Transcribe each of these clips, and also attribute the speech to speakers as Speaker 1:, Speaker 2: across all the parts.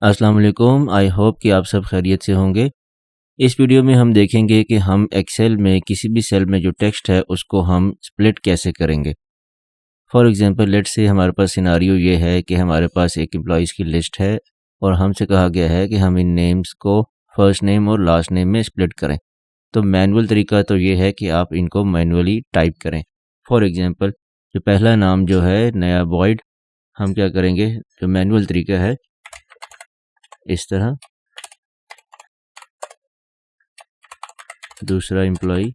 Speaker 1: अस्सलाम वालेकुम। I hope कि आप सब खैरियत से होंगे। इस वीडियो में हम देखेंगे कि हम एक्सेल में किसी भी सेल में जो टेक्स्ट है उसको हम स्प्लिट कैसे करेंगे। फॉर एग्जांपल लेट्स से हमारे पास सिनारियो ये है कि हमारे पास एक एम्प्लॉइज़ की लिस्ट है और हमसे कहा गया है कि हम इन नेम्स को फर्स्ट नेम और लास्ट नेम में स्प्लिट करें। तो मैनुअल तरीका तो ये है कि आप इनको मैनुअली टाइप करें। फॉर एग्जांपल जो पहला नाम जो है नया बॉयड, हम क्या करेंगे, जो मैनुअल तरीका है इस तरह, दूसरा एम्प्लॉई,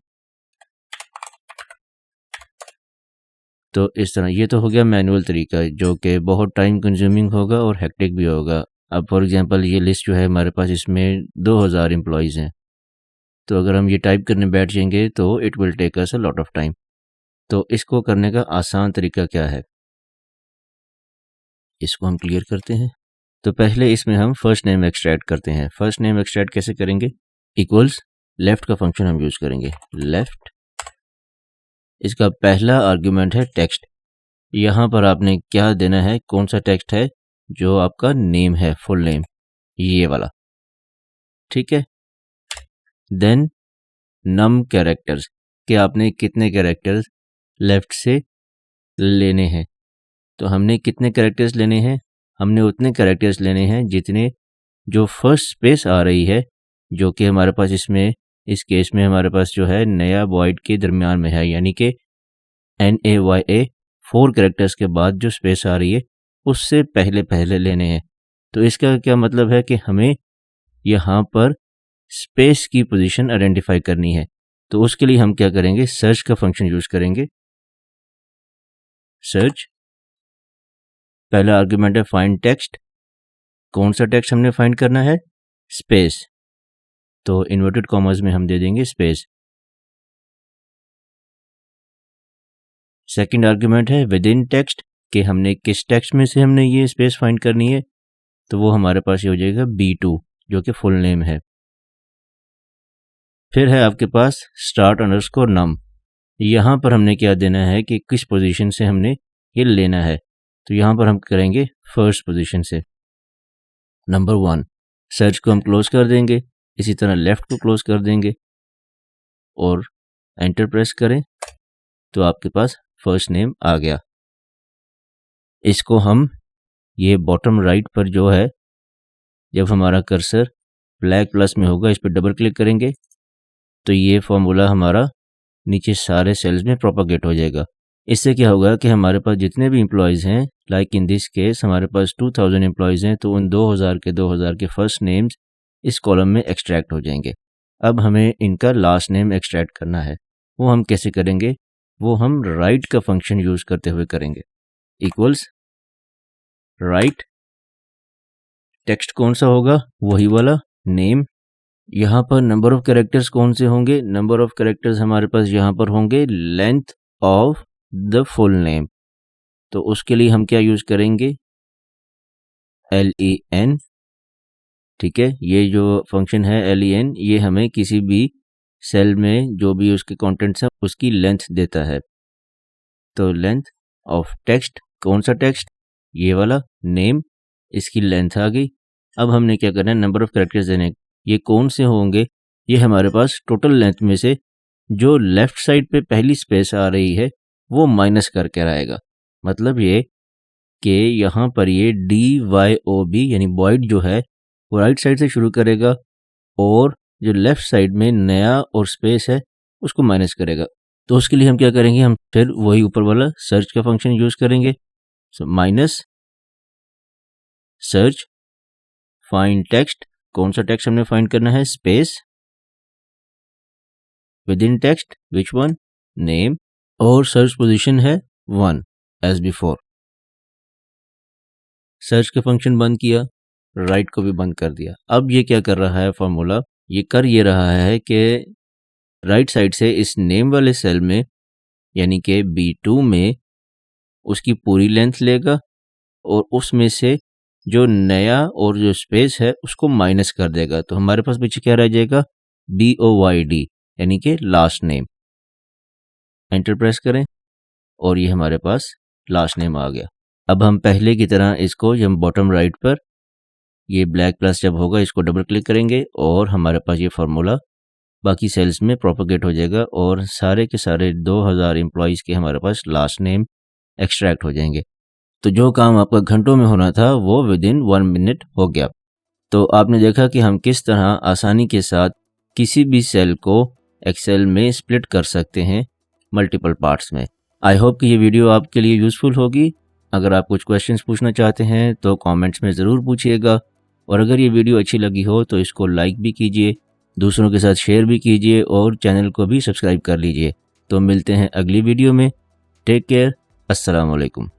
Speaker 1: तो इस तरह। ये तो हो गया मैनुअल तरीका जो कि बहुत टाइम कंज्यूमिंग होगा और हेक्टिक भी होगा। अब फॉर एग्जांपल ये लिस्ट जो है हमारे पास, इसमें 2000 एम्प्लॉइज़ हैं, तो अगर हम ये टाइप करने बैठ जाएंगे तो it will take us a lot of time. तो इसको करने का आसान तरीका क्या है, इसको हम क्लियर करते हैं। तो पहले इसमें हम फर्स्ट नेम एक्सट्रैक्ट करते हैं। फर्स्ट नेम एक्सट्रैक्ट कैसे करेंगे, इक्वल्स लेफ़्ट का फंक्शन हम यूज़ करेंगे। लेफ़्ट, इसका पहला आर्ग्यूमेंट है टेक्स्ट। यहाँ पर आपने क्या देना है, कौन सा टेक्स्ट है, जो आपका नेम है, फुल नेम, ये वाला, ठीक है। देन नम कैरेक्टर्स, कि आपने कितने कैरेक्टर्स लेफ़्ट से लेने हैं। तो हमने कितने कैरेक्टर्स लेने हैं, हमने उतने कैरेक्टर्स लेने हैं जितने जो फर्स्ट स्पेस आ रही है, जो कि हमारे पास इसमें इस केस में हमारे पास जो है नया वॉइड के दरमियान में है, यानी कि NAYA 4 कैरेक्टर्स के बाद जो स्पेस आ रही है उससे पहले पहले लेने हैं। तो इसका क्या मतलब है कि हमें यहाँ पर स्पेस की पोजीशन आइडेंटिफाई करनी है। तो उसके लिए हम क्या करेंगे, सर्च का फंक्शन यूज़ करेंगे। सर्च, पहला आर्ग्यूमेंट है फाइंड टेक्स्ट। कौन सा टेक्स्ट हमने फाइंड करना है, स्पेस, तो इन्वर्टेड कॉमर्स में हम दे देंगे स्पेस। सेकंड आर्ग्यूमेंट है विद इन टेक्स्ट, कि हमने किस टेक्स्ट में से हमने ये स्पेस फाइंड करनी है, तो वो हमारे पास ये हो जाएगा B2, जो कि फुल नेम है। फिर है आपके पास स्टार्ट अंडरस्कोर नम, यहाँ पर हमने क्या देना है कि किस पोजीशन से हमने ये लेना है। तो यहाँ पर हम करेंगे फर्स्ट पोजीशन से, नंबर 1। सर्च को हम क्लोज कर देंगे, इसी तरह लेफ़्ट को क्लोज कर देंगे और एंटर प्रेस करें, तो आपके पास फर्स्ट नेम आ गया। इसको हम ये बॉटम राइट पर जो है, जब हमारा कर्सर ब्लैक प्लस में होगा, इस पर डबल क्लिक करेंगे तो ये फॉर्मूला हमारा नीचे सारे सेल्स में प्रोपागेट हो जाएगा। इससे क्या होगा कि हमारे पास जितने भी एम्प्लॉयज़ हैं, लाइक इन दिस केस हमारे पास 2000 एम्प्लॉयज़ हैं, तो उन 2000 के फर्स्ट नेम्स इस कॉलम में एक्सट्रैक्ट हो जाएंगे। अब हमें इनका लास्ट नेम एक्सट्रैक्ट करना है। वो हम कैसे करेंगे, वो हम राइट का फंक्शन यूज़ करते हुए करेंगे। इक्वल्स राइट, टेक्स्ट कौन सा होगा, वही वाला नेम। यहाँ पर नंबर ऑफ कैरेक्टर्स कौन से होंगे, नंबर ऑफ कैरेक्टर्स हमारे पास यहाँ पर होंगे length of the full name. तो उसके लिए हम क्या यूज़ करेंगे, LEN, ठीक है। ये जो फंक्शन है LEN, ये हमें किसी भी सेल में जो भी उसके कंटेंट्स हैं उसकी लेंथ देता है। तो लेंथ ऑफ टेक्स्ट, कौन सा टेक्स्ट, ये वाला नेम, इसकी लेंथ आ गई। अब हमने क्या करना है, नंबर ऑफ कैरेक्टर्स देने। ये कौन से होंगे, ये हमारे पास टोटल लेंथ में से जो लेफ़्ट साइड पे पहली स्पेस आ रही है वो माइनस करके आएगा। मतलब ये कि यहाँ पर ये DYOB यानी बॉयड जो है वो राइट साइड से शुरू करेगा और जो लेफ़्ट साइड में नया और स्पेस है उसको माइनस करेगा। तो उसके लिए हम क्या करेंगे, हम फिर वही ऊपर वाला सर्च का फंक्शन यूज़ करेंगे। So minus search find text, कौन सा टेक्स्ट हमने फाइंड करना है, space, with in text which one, name, और सर्च पोजीशन है 1 एज बिफोर। सर्च के फंक्शन बंद किया, राइट को भी बंद कर दिया। अब ये क्या कर रहा है फॉर्मूला, ये कर ये रहा है कि राइट साइड से इस नेम वाले सेल में यानी कि B2 में उसकी पूरी लेंथ लेगा और उसमें से जो नया और जो स्पेस है उसको माइनस कर देगा। तो हमारे पास पीछे क्या रह जाएगा, BOYD यानी कि लास्ट नेम। एंटर प्रेस करें और ये हमारे पास लास्ट नेम आ गया। अब हम पहले की तरह इसको, जब बॉटम राइट पर ये ब्लैक प्लस जब होगा इसको डबल क्लिक करेंगे और हमारे पास ये फार्मूला बाकी सेल्स में प्रोपोगेट हो जाएगा और सारे के सारे 2000 एम्प्लॉयज़ के हमारे पास लास्ट नेम एक्सट्रैक्ट हो जाएंगे। तो जो काम आपका घंटों में होना था वो विद इन 1 मिनट हो गया। तो आपने देखा कि हम किस तरह आसानी के साथ किसी भी सेल को एक्सेल में स्प्लिट कर सकते हैं मल्टीपल पार्ट्स में। आई होप कि ये वीडियो आपके लिए यूज़फुल होगी। अगर आप कुछ क्वेश्चंस पूछना चाहते हैं तो कमेंट्स में ज़रूर पूछिएगा, और अगर ये वीडियो अच्छी लगी हो तो इसको लाइक भी कीजिए, दूसरों के साथ शेयर भी कीजिए और चैनल को भी सब्सक्राइब कर लीजिए। तो मिलते हैं अगली वीडियो में। Take care. अस्सलाम वालेकुम।